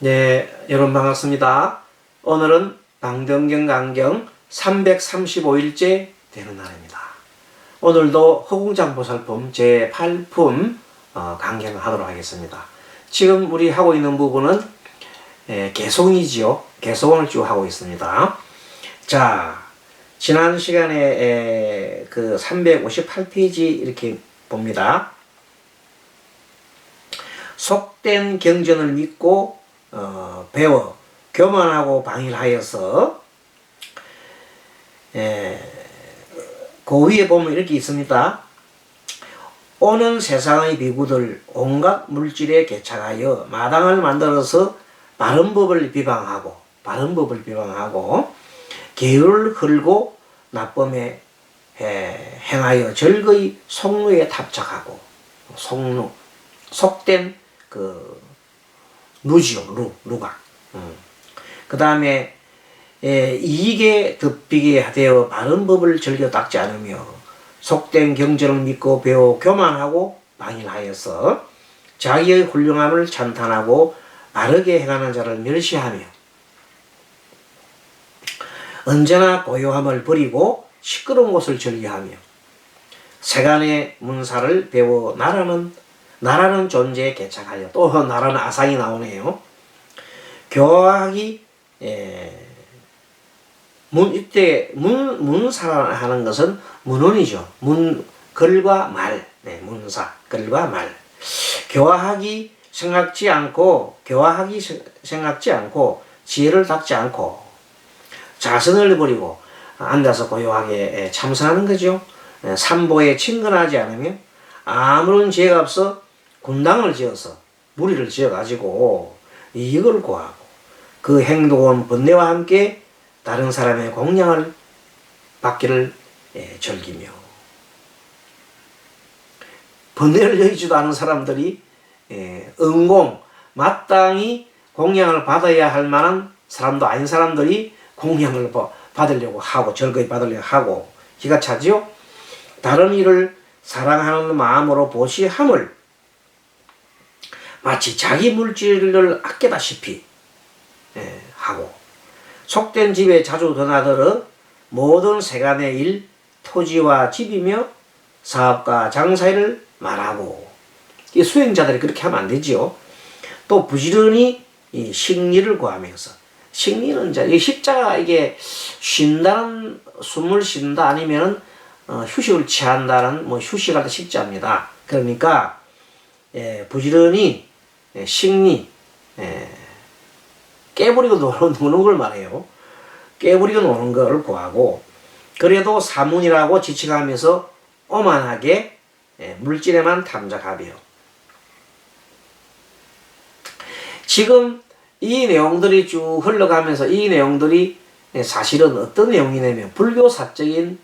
네, 여러분 반갑습니다. 오늘은 방정경 강경 335일째 되는 날입니다. 오늘도 허공장보살품 제8품 강경을 하도록 하겠습니다. 지금 우리 하고 있는 부분은 개송이지요. 개송을 쭉 하고 있습니다. 자, 지난 시간에 그 358페이지 이렇게 봅니다. 속된 경전을 믿고 배워 교만하고 방일하여서 그 위에 보면 이렇게 있습니다. 오는 세상의 비구들 온갖 물질에 개착하여 마당을 만들어서 바른 법을 비방하고 계율을 흐르고 나쁨에 행하여 절거의 속루에 탑착하고 속루 속된 그 루지요. 루가. 그 다음에 이익에 덮이게 되어 바른 법을 즐겨 닦지 않으며 속된 경전을 믿고 배워 교만하고 방일하여서 자기의 훌륭함을 찬탄하고 바르게 행하는 자를 멸시하며 언제나 고요함을 버리고 시끄러운 곳을 즐겨하며 세간의 문사를 배워 나라는 존재에 개착하여 또 나라는 아상이 나오네요. 교화하기 이때 문사하는 것은 문헌이죠. 글과 말, 문사 글과 말. 교화하기 생각지 않고 지혜를 닦지 않고 자선을 버리고 앉아서 고요하게 참선하는 거죠. 삼보에 친근하지 않으며 아무런 죄가 없어 군당을 지어서 무리를 지어가지고 이익을 구하고 그 행동은 번뇌와 함께 다른 사람의 공양을 받기를 즐기며 번뇌를 여기지도 않은 사람들이 응공 마땅히 공양을 받아야 할 만한 사람도 아닌 사람들이 공양을 받으려고 하고 절거히 받으려고 하고 기가 차지요. 다른 일을 사랑하는 마음으로 보시함을 마치 자기 물질을 아끼다시피 하고 속된 집에 자주 드나들어 모든 세간의 일, 토지와 집이며 사업과 장사일을 말하고 이 수행자들이 그렇게 하면 안 되지요. 또 부지런히 이 식리를 구하면서 식리는 이 식자가 이게 쉰다는 숨을 쉰다 아니면은 휴식을 취한다는 휴식할 때 식자입니다. 그러니까 부지런히 식리 깨부리고 노는 걸 말해요. 깨부리고 노는 걸 구하고 그래도 사문이라고 지칭하면서 오만하게 물질에만 탐색하며 지금 이 내용들이 쭉 흘러가면서 이 내용들이 사실은 어떤 내용이냐면 불교사적인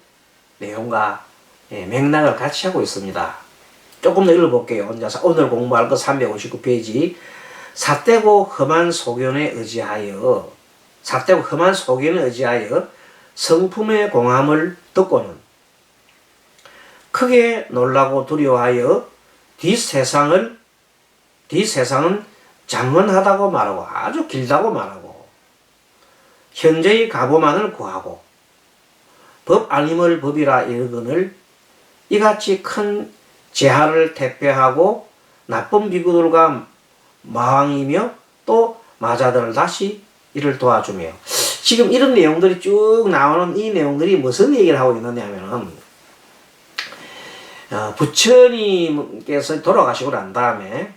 내용과 맥락을 같이 하고 있습니다. 조금 더 읽어볼게요. 혼자서 오늘 공부할 거 359페이지 삿되고 험한 소견에 의지하여 성품의 공함을 듣고는 크게 놀라고 두려워하여 뒷세상은 장언하다고 말하고 아주 길다고 말하고 현재의 가보만을 구하고 법 아님을 법이라 이르거늘 이같이 큰 재하를 대표하고 나쁜 비구들과 마왕이며 또 마자들을 다시 이를 도와주며 지금 이런 내용들이 쭉 나오는 이 내용들이 무슨 얘기를 하고 있느냐면은 부처님께서 돌아가시고 난 다음에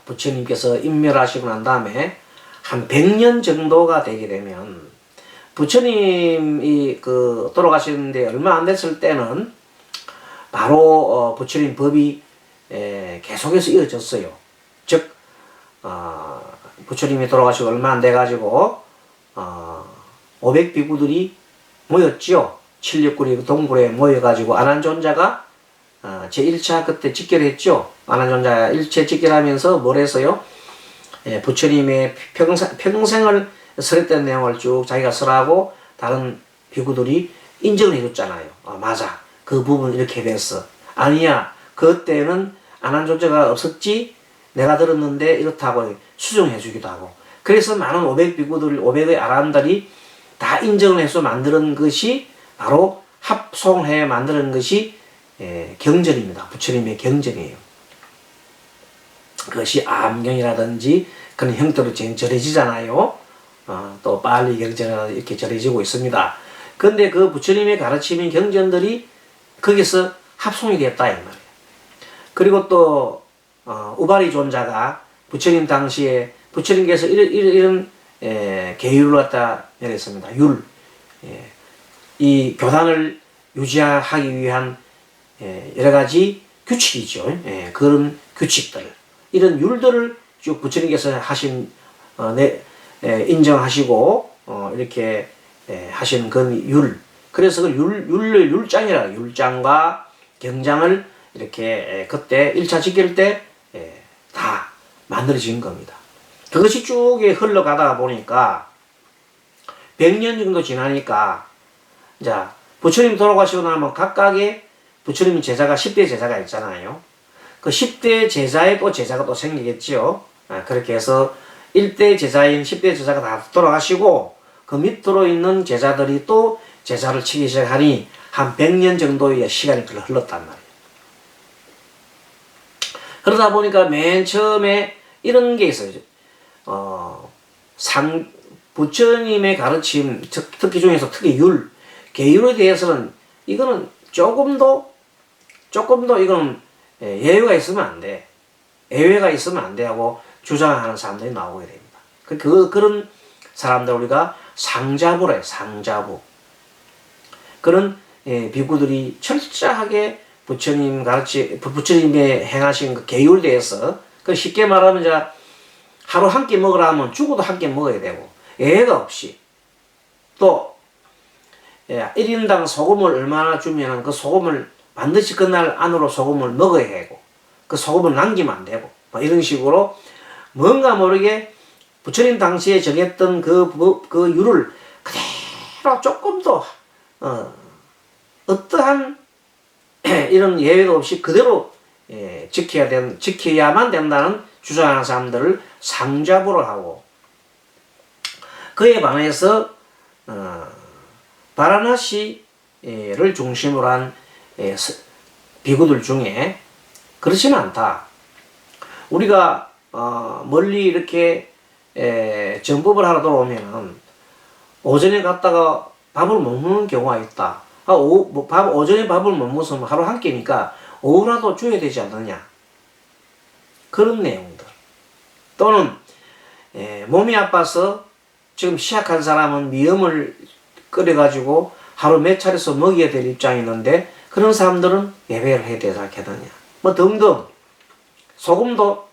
부처님께서 인멸하시고 난 다음에 한 100년 정도가 되게 되면 부처님이 돌아가시는데 얼마 안 됐을 때는 바로 부처님 법이 계속해서 이어졌어요. 즉 부처님이 돌아가시고 얼마 안 돼가지고 500비구들이 모였지요. 769리 동굴에 모여가지고 아난존자가 제1차 그때 직결했죠. 아난존자 일체 직결하면서 뭘 했어요? 부처님의 평생을 설했던 내용을 쭉 자기가 설하고 다른 비구들이 인정을 해줬잖아요. 맞아. 그 부분 이렇게 됐어. 아니야. 그때는 아난존자가 없었지. 내가 들었는데 이렇다고 수정해 주기도 하고, 그래서 많은 500비구들, 500의 아란들이 다 인정을 해서 만드는 것이 바로 합송해 만드는 것이 경전입니다. 부처님의 경전이에요. 그것이 암경이라든지 그런 형태로 전해지잖아요. 또 빨리 경전은 이렇게 전해지고 있습니다. 근데 그 부처님의 가르침인 경전들이 거기서 합송이 됐다 이 말이에요. 그리고 또 우바리 존자가 부처님 당시에 부처님께서 이런 계율을 갖다 내렸습니다. 율, 이 교단을 유지하기 위한 여러 가지 규칙이죠. 그런 규칙들, 이런 율들을 쭉 부처님께서 하신 인정하시고 이렇게 하신 그 율. 그래서 그 율장이라, 율장과 경장을 이렇게 그때 1차 지킬 때 다 만들어진 겁니다. 그것이 쭉 흘러가다 보니까 100년 정도 지나니까, 자, 부처님 돌아가시고 나면 각각의 부처님 제자가 10대 제자가 있잖아요. 그 10대 제자의 또 제자가 또 생기겠지요. 그렇게 해서 1대 제자인 10대 제자가 다 돌아가시고 그 밑으로 있는 제자들이 또 제자를 치기 시작하니 한 100년 정도의 시간이 흘렀단 말이에요. 그러다 보니까 맨 처음에 이런 게 있어요. 부처님의 가르침, 특기 중에서 특히 율, 계율에 대해서는 이거는 조금도 이거는 예외가 있으면 안 돼. 예외가 있으면 안 돼 하고 주장하는 사람들이 나오게 됩니다. 그런 사람들 우리가 상자부라 해요. 상자부. 그런 비구들이 철저하게 부처님의 행하신 그 계율에 대해서, 그 쉽게 말하면 이제 하루 한 끼 먹으라 하면 죽어도 한 끼 먹어야 되고, 예외가 없이, 또 1인당 소금을 얼마나 주면 그 소금을 반드시 그날 안으로 소금을 먹어야 하고, 그 소금을 남기면 안 되고, 이런 식으로 뭔가 모르게 부처님 당시에 정했던 그 율을 그대로 조금도 어떠한 이런 예외도 없이 그대로 지켜야만 된다는 주장하는 사람들을 상자부를 하고, 그에 반해서 바라나시를 중심으로 한 비구들 중에 그렇지는 않다. 우리가 멀리 이렇게 정법을 하러 돌아오면은 오전에 갔다가 밥을 못 먹는 경우가 있다. 오전에 밥을 못 먹으면 하루 한 끼니까 오후라도 줘야 되지 않느냐. 그런 내용들. 또는 몸이 아파서 지금 시작한 사람은 미음을 끓여가지고 하루 몇 차례서 먹여야 될 입장이 있는데 그런 사람들은 예배를 해야 되지 않겠느냐. 뭐 등등. 소금도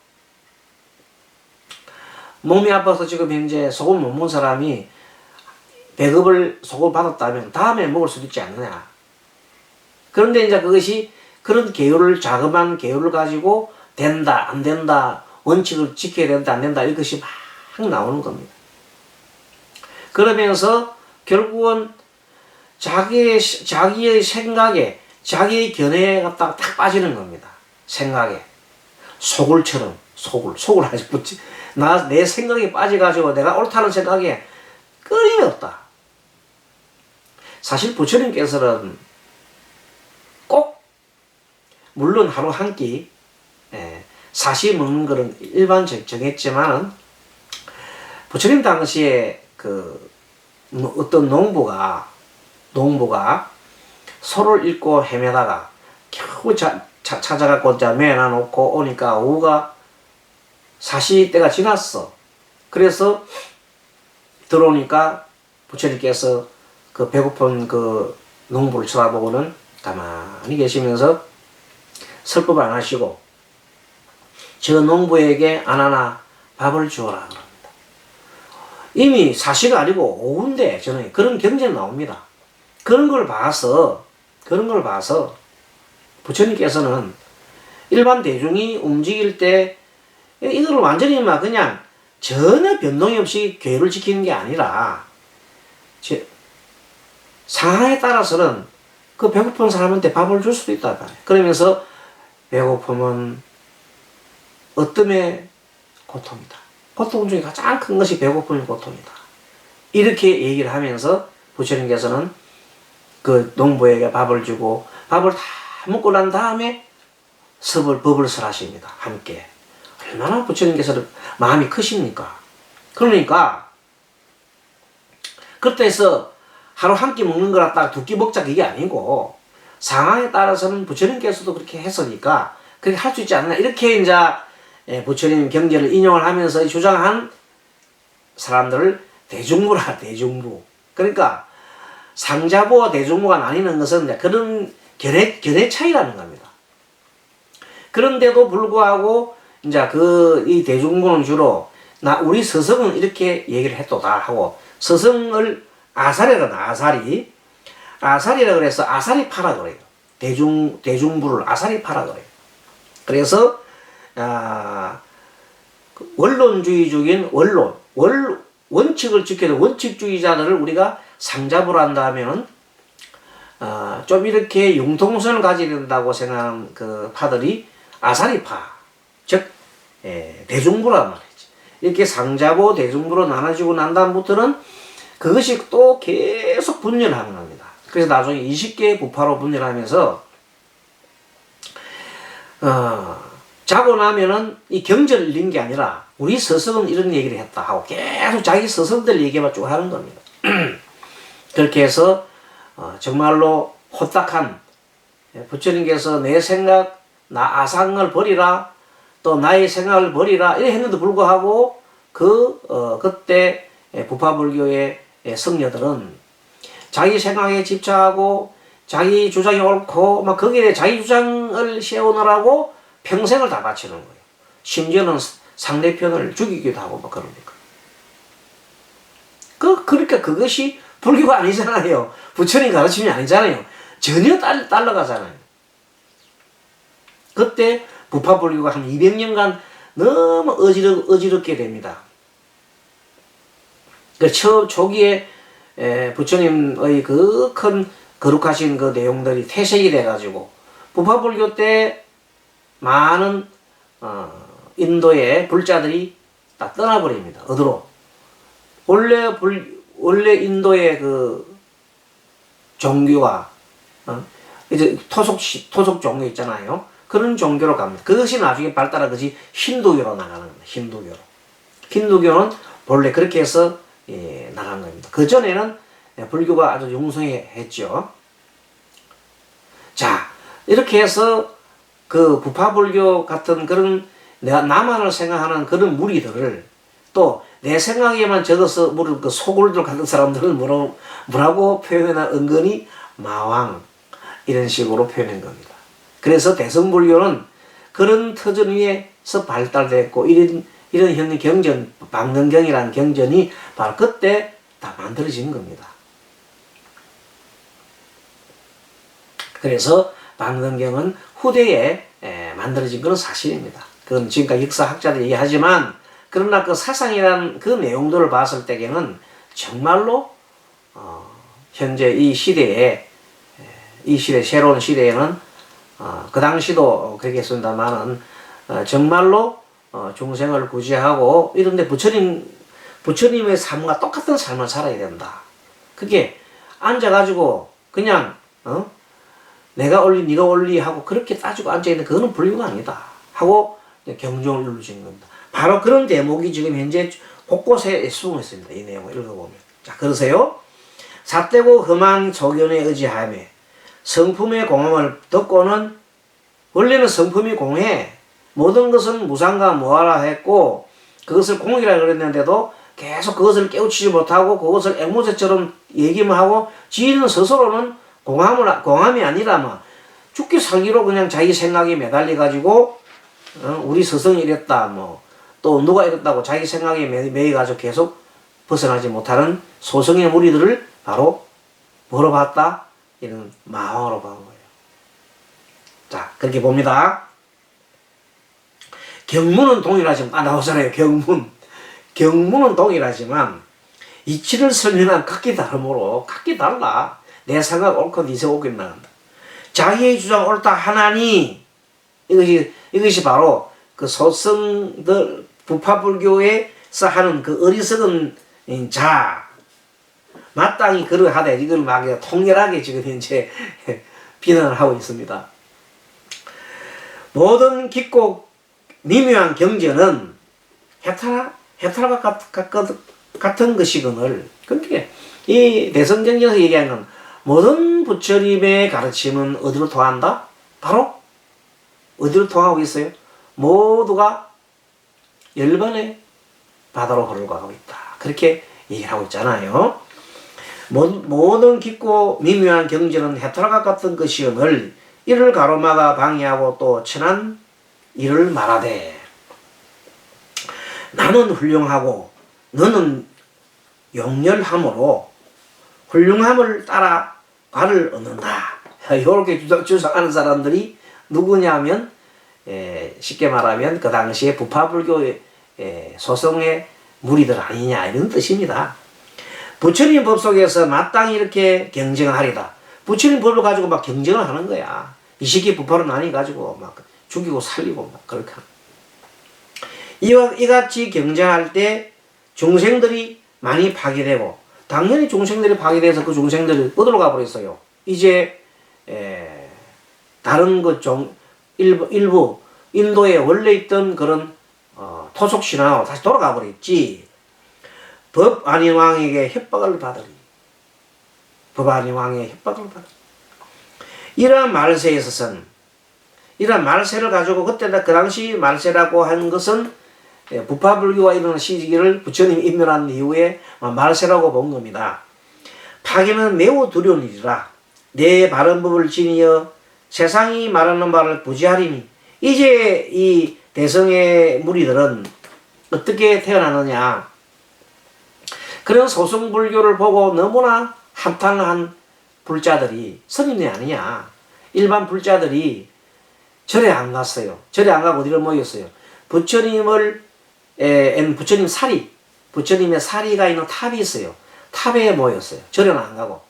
몸이 아파서 지금 현재 소금 못 먹은 사람이 배급을 소금 받았다면 다음에 먹을 수도 있지 않느냐. 그런데 이제 그것이 그런 계율을, 자그마한 계율을 가지고 된다, 안 된다, 원칙을 지켜야 된다, 안 된다, 이것이 막 나오는 겁니다. 그러면서 결국은 자기의 생각에, 자기의 견해에 갖다가 딱 빠지는 겁니다. 생각에. 소굴처럼, 속을 아직 붙지. 내 생각에 빠져가지고 내가 옳다는 생각에 끊임이 없다. 사실 부처님께서는 꼭, 물론 하루 한 끼, 사시 먹는 거는 일반적 정했지만은, 부처님 당시에 어떤 농부가 소를 잃고 헤매다가 겨우 찾아갖고 매놔놓고 오니까 오후가 사시 때가 지났어. 그래서 들어오니까 부처님께서 그 배고픈 그 농부를 쳐다보고는 가만히 계시면서 설법 안 하시고 저 농부에게 하나 밥을 주어라 그럽니다. 이미 사시가 아니고 오후인데 저는 그런 경전이 나옵니다. 그런 걸 봐서 부처님께서는 일반 대중이 움직일 때 이거를 완전히 막 그냥 전혀 변동이 없이 계율을 지키는 게 아니라 상황에 따라서는 그 배고픈 사람한테 밥을 줄 수도 있다. 그러면서 배고픔은 어둠의 고통이다. 고통 중에 가장 큰 것이 배고픔이 고통이다. 이렇게 얘기를 하면서 부처님께서는 그 농부에게 밥을 주고 밥을 다 먹고 난 다음에 법을 설하십니다. 함께. 얼마나 부처님께서 마음이 크십니까? 그러니까 그렇다 해서 하루 한 끼 먹는 거라 딱 두 끼 먹자 그게 아니고 상황에 따라서는 부처님께서도 그렇게 했으니까 그렇게 할 수 있지 않나 이렇게 이제 부처님 경제를 인용을 하면서 주장한 사람들을 대중부라 대중부. 그러니까 상자부와 대중부가 나뉘는 것은 이제 그런 견해 차이라는 겁니다. 그런데도 불구하고 이제 이 대중부는 주로 우리 서성은 이렇게 얘기를 했도다 하고 서성을 아사리라 그래서 아사리파라 그래요. 대중부를 아사리파라 그래요. 그래서 원론주의적인 원칙을 지켜도 원칙주의자들을 우리가 상자부로 한다면은 좀 이렇게 융통성을 가지게 된다고 생각하는 그 파들이 아사리파, 즉 대중부란 말이지. 이렇게 상자부, 대중부로 나눠지고 난 다음부터는 그것이 또 계속 분열하는 겁니다. 그래서 나중에 20개의 부파로 분열하면서 자고 나면은 이 경전을 읽는 게 아니라 우리 스승은 이런 얘기를 했다 하고 계속 자기 스승들 얘기만 쭉 하는 겁니다. 그렇게 해서 정말로 호딱한 부처님께서 내 생각, 나 아상을 버리라, 또 나의 생각을 버리라 이래 했는데도 불구하고 그때 부파불교의 성녀들은 자기 생각에 집착하고 자기 주장이 옳고 막 거기에 대해 자기 주장을 세우느라고 평생을 다 바치는 거예요. 심지어는 상대편을 죽이기도 하고 막 그러니까. 그러니까 그것이 불교가 아니잖아요. 부처님 가르침이 아니잖아요. 전혀 달라가잖아요. 그때 부파불교가 한 200년간 너무 어지럽게 됩니다. 그 초기에 부처님의 그 큰 거룩하신 그 내용들이 퇴색이 돼가지고 부파불교 때 많은 인도의 불자들이 다 떠나버립니다. 어디로? 원래 인도의 그 종교가 이제 토속 종교 있잖아요. 그런 종교로 갑니다. 그것이 나중에 발달한 것이 힌두교로 나가는 겁니다. 힌두교는 본래 그렇게 해서 나간 겁니다. 그 전에는 불교가 아주 융성했죠. 자, 이렇게 해서 그 부파불교 같은 그런 나만을 생각하는 그런 무리들을 또 내 생각에만 적어서 물을 그 소굴들 같은 사람들을 뭐라고 표현하나 은근히 마왕 이런 식으로 표현한 겁니다. 그래서 대성불교는 그런 터전 위에서 발달됐고 이런 형 경전 방등경이라는 경전이 바로 그때 다 만들어진 겁니다. 그래서 방등경은 후대에 만들어진 것은 사실입니다. 그건 지금까지 역사학자들이 얘기하지만 그러나 그 사상이라는 그 내용들을 봤을 때에는 정말로 현재 이 시대에 새로운 시대에는 그 당시도 그렇겠습니다만은 정말로 중생을 구제하고 이런데 부처님의 삶과 똑같은 삶을 살아야 된다. 그게 앉아가지고 그냥 내가 옳리 네가 옳리 하고 그렇게 따지고 앉아있는 그거는 불교가 아니다 하고 경종을 울리신 겁니다. 바로 그런 대목이 지금 현재 곳곳에 숨어 있습니다. 이 내용을 읽어보면. 자, 그러세요. 삿대고 험한 소견에 의지하며 성품의 공함을 듣고는 원래는 성품이 공해 모든 것은 무상과 무하라 했고 그것을 공이라 그랬는데도 계속 그것을 깨우치지 못하고 그것을 앵무새처럼 얘기만 하고 지인은 스스로는 공함이 아니라 뭐 죽기 살기로 그냥 자기 생각에 매달려 가지고 우리 스승이 이랬다 뭐 또 누가 이랬다고 자기 생각에 매여 가지고 계속 벗어나지 못하는 소성의 무리들을 바로 뭐로 봤다? 이런 마왕으로 본 거예요. 자, 그렇게 봅니다. 경문은 동일하지만 나오잖아요. 경문은 동일하지만 이치를 설명한 각기 다르므로 각기 달라. 내 생각 옳고 네 생각 옳고 나간다. 자기의 주장 옳다 하나니 이것이 바로 그 소성들 부파불교의 하는 그 어리석은 자, 마땅히 그러하되 이걸 막 통렬하게 지금 현재 비난을 하고 있습니다. 모든 깊고 미묘한 경전은 해탈과 같은 것이거늘. 그러니까 이 대성경전에서 얘기하는 모든 부처님의 가르침은 어디로 통한다? 바로 어디로 통하고 있어요? 모두가 열반의 바다로 흘러가고 있다. 그렇게 얘기를 하고 있잖아요. 모든 깊고 미묘한 경전은 해탈과 같은 것이오늘 이를 가로막아 방해하고 또 천한 이를 말하되 나는 훌륭하고 너는 용렬함으로 훌륭함을 따라 과를 얻는다. 이렇게 주장하는 사람들이 누구냐면 쉽게 말하면 그 당시에 부파불교의 소성의 무리들 아니냐 이런 뜻입니다. 부처님 법 속에서 마땅히 이렇게 경쟁하리다. 부처님 법을 가지고 막 경쟁을 하는 거야. 이 시기 부파로 나뉘어가지고 막 죽이고 살리고 막 그렇게. 이같이 경쟁할 때 중생들이 많이 파괴되고, 당연히 중생들이 파괴돼서 그 중생들이 어디로 가버렸어요. 이제 다른 일부 인도에 원래 있던 그런 토속 신화로 다시 돌아가 버렸지. 법 아닌 왕에게 협박을 받으리. 법 아닌 왕의 협박을 받으리. 이러한 말세에 있어서는, 이러한 말세를 가지고 그때 그 당시 말세라고 하는 것은 부파불교가 일어난 시기를 부처님이 인멸한 이후에 말세라고 본 겁니다. 파괴는 매우 두려운 일이라 내 바른 법을 지니어 세상이 말하는 말을 부지하리니. 이제 이 대성의 무리들은 어떻게 태어나느냐. 그런 소승불교를 보고 너무나 한탄한 불자들이 스님이 아니냐. 일반 불자들이 절에 안 갔어요. 절에 안 가고 어디를 모였어요. 부처님의 사리가 있는 탑이 있어요. 탑에 모였어요. 절에는 안 가고.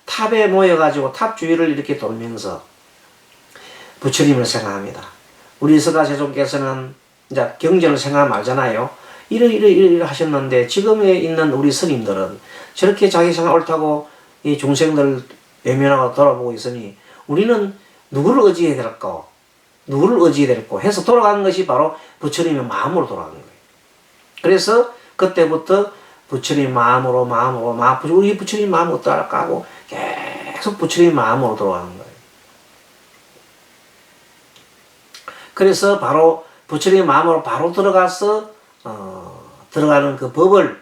탑에 모여가지고 탑 주위를 이렇게 돌면서 부처님을 생각합니다. 우리 서가세존께서는 이제 경전을 생각 말잖아요. 이래 하셨는데 지금에 있는 우리 스님들은 저렇게 자기 생각 옳다고 이 중생들 외면하고 돌아보고 있으니 우리는 누구를 의지해야 될까? 누구를 의지해야 될까? 해서 돌아가는 것이 바로 부처님의 마음으로 돌아가는 거예요. 그래서 그때부터 부처님 마음으로 우리 부처님 마음으로 따라가고 계속 부처님 마음으로 돌아가는 거예요. 그래서 바로 부처님 마음으로 바로 들어가서 들어가는 그 법을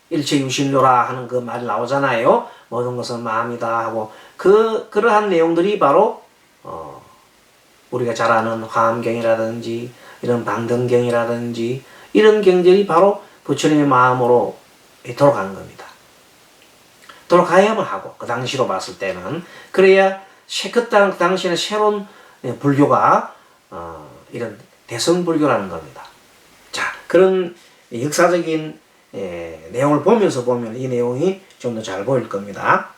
일체유심요라 하는 그 말이 나오잖아요. 모든 것은 마음이다 하고 그러한 내용들이 바로 우리가 잘 아는 화엄경이라든지 이런 방등경이라든지 이런 경들이 바로 부처님의 마음으로 돌아가는 겁니다. 돌아가야만 하고 그 당시로 봤을 때는 그래야 그 당시에는 새로운 불교가 이런 대성불교라는 겁니다. 자, 그런 역사적인 내용을 보면서 보면 이 내용이 좀 더 잘 보일 겁니다.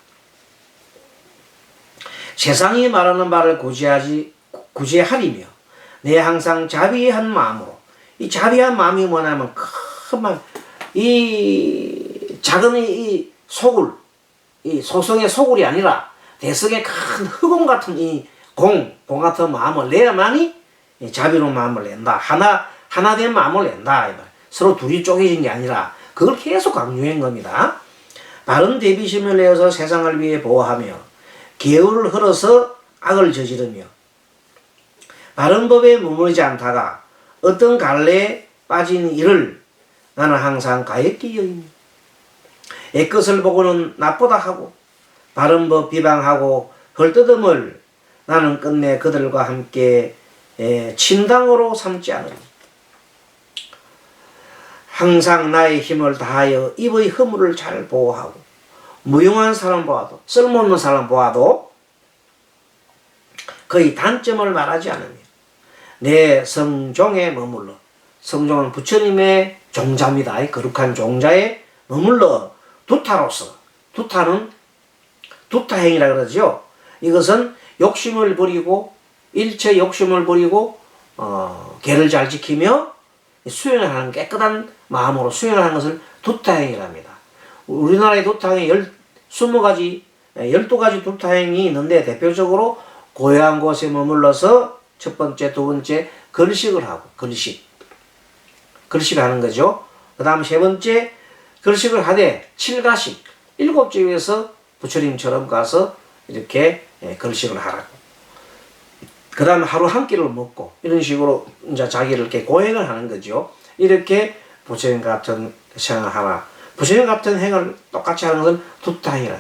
세상이 말하는 바를 구제하리며 내 항상 자비한 마음으로. 이 자비한 마음이 뭐냐면 이 작은 이 소굴, 이 소성의 소굴이 아니라 대성의 큰 흑공 같은 이 공 같은 마음을 내야만이 자비로운 마음을 낸다. 하나 된 마음을 낸다. 서로 둘이 쪼개진 게 아니라 그걸 계속 강조한 겁니다. 바른 대비심을 내어서 세상을 위해 보호하며 계율을 흘러서 악을 저지르며 바른 법에 머무르지 않다가 어떤 갈래에 빠진 이를 나는 항상 가엾게 여기며 애것을 보고는 나쁘다 하고 바른 법 비방하고 헐뜯음을 나는 끝내 그들과 함께 친당으로 삼지 않으리. 항상 나의 힘을 다하여 입의 허물을 잘 보호하고 무용한 사람 보아도 쓸모없는 사람 보아도 그의 단점을 말하지 않으며 내 성종에 머물러. 성종은 부처님의 종자입니다. 거룩한 종자에 머물러 두타로서. 두타는 두타행이라 그러죠. 이것은 욕심을 버리고 일체 욕심을 버리고 계를 잘 지키며 수행을 하는 깨끗한 마음으로 수행을 하는 것을 두타행이랍니다. 우리나라의 두타행이 20가지, 12가지 두타행이 있는데 대표적으로 고요한 곳에 머물러서 첫 번째, 두 번째 걸식을 하고 걸식을 하는 거죠. 그 다음 세 번째 걸식을 하되 7가식 7집에서 부처님처럼 가서 이렇게 걸식을 하라고. 그 다음 하루 한 끼를 먹고 이런 식으로 이제 자기를 이렇게 고행을 하는 거죠. 이렇게 부처님 같은 생활을 하라. 부처님 같은 행을 똑같이 하는 것은 두타행이라.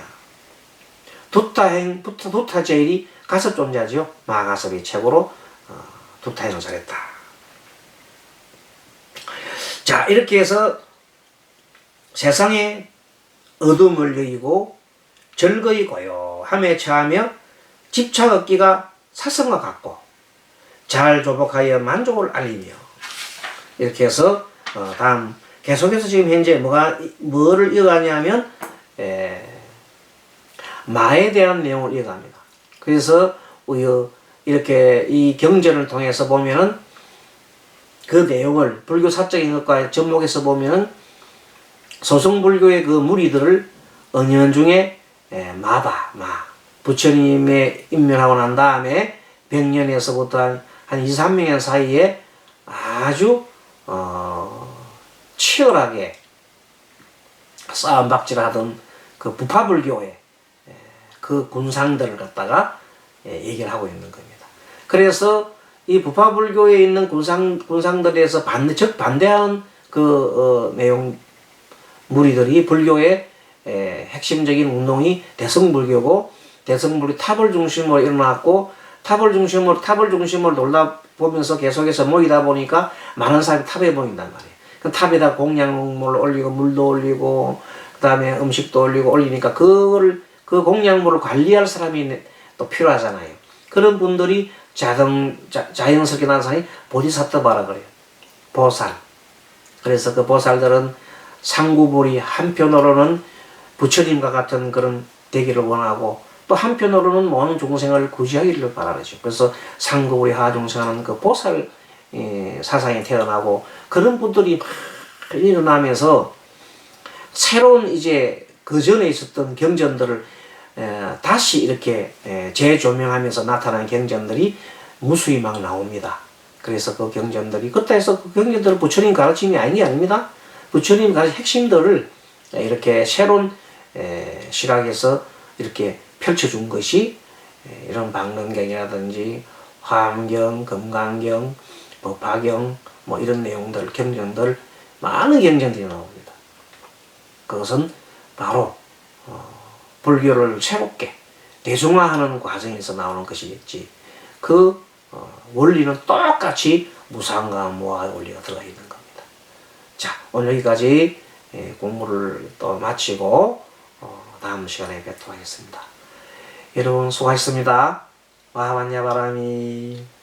두타제일이 가섭 존재죠. 마가섭이 최고로 두타행을 잘했다. 자, 이렇게 해서 세상에 어둠을 여의고 절거이 고요함에 처하며 집착 없기가 사성과 같고 잘 조복하여 만족을 알리며 이렇게 해서 다음 계속해서 지금 현재 뭐를 이어가냐면 마에 대한 내용을 이어갑니다. 그래서 이렇게 이 경전을 통해서 보면은 그 내용을 불교 사적인 것과 접목해서 보면은 소승불교의 그 무리들을 은연중에 마 부처님에 입면하고 난 다음에 100년에서부터 한 2, 300년 사이에 아주 치열하게 싸움박질하던 그 부파불교의 그 군상들을 갖다가 얘기를 하고 있는 겁니다. 그래서 이 부파불교에 있는 군상들에서 반대하는 그 내용 무리들이 불교의 핵심적인 운동이 대승불교고 대승불교 탑을 중심으로 일어났고 탑을 중심으로 놀다 보면서 계속해서 모이다 보니까 많은 사람이 탑에 모인단 말이에요. 그 탑에다 공양물을 올리고 물도 올리고 그다음에 음식도 올리니까 그 공양물을 관리할 사람이 또 필요하잖아요. 그런 분들이 자연스럽게 나는 사람이 보디사트바라 그래요. 보살. 그래서 그 보살들은 상구불이 한편으로는 부처님과 같은 그런 되기를 원하고 또 한편으로는 모든 중생을 구제하기를 바라죠. 그래서 상구불이 하중생하는 그 보살 사상이 태어나고 그런 분들이 막 일어나면서 새로운 이제 그 전에 있었던 경전들을 다시 이렇게 재조명하면서 나타난 경전들이 무수히 막 나옵니다. 그래서 그 경전들이 그때에서 그 경전들은 부처님 가르침이 아닌 게 아닙니다. 부처님 가르침 핵심들을 이렇게 새로운 시각에서 이렇게 펼쳐준 것이 이런 방론경이라든지 화엄경, 금강경, 법화경 뭐 이런 내용들, 경전들 많은 경전들이 나옵니다. 그것은 바로 불교를 새롭게 대중화하는 과정에서 나오는 것이겠지. 그 원리는 똑같이 무상과 무아의 원리가 들어가 있는 겁니다. 자, 오늘 여기까지 공부를 또 마치고 다음 시간에 뵙도록 하겠습니다. 여러분 수고하셨습니다. 와하반야바라미.